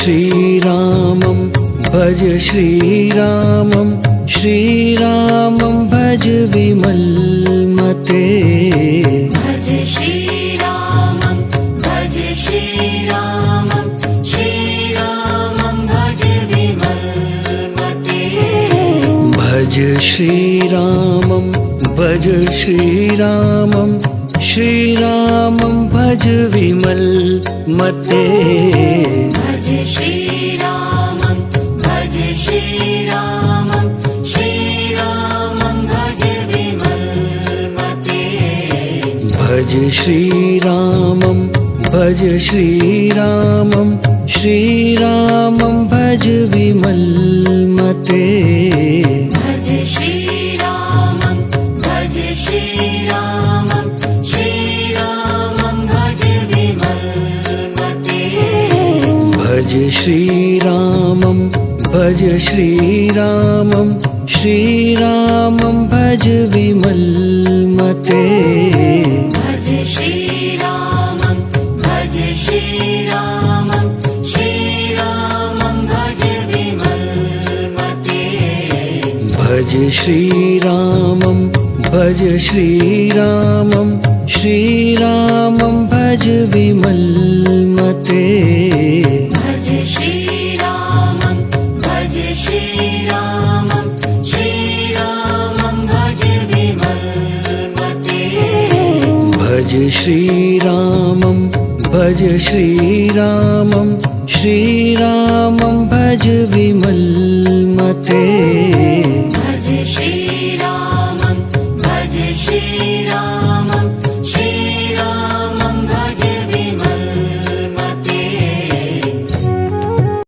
श्रीरामं भज श्रीरामं श्रीरामं भज विमलमते भज श्रीरामं भज श्रीरामं श्रीरामं भज विमलमते भज श्रीरामं भज श्रीरामं श्रीरामं भज विमलमते भज श्रीरामं भज श्रीरामं श्रीरामं भज विमलमते भज श्रीरामं भज श्रीरामं श्रीरामं भज विमलमते भज श्रीरामं भज श्रीरामं श्रीरामं भज विमलमते भज श्रीरामं भज श्रीरामं श्रीरामं भज विमलमते भज श्रीरामं भज श्रीरामं श्रीरामं भज विमलमते भज श्रीरामं भज श्रीरामं श्रीरामं भज विमलमते भज श्रीरामं भज श्रीरामं श्रीरामं भज विमलमते भज श्रीरामं भज श्रीरामं श्रीरामं भज विमलमते भज श्रीरामं भज श्रीरामं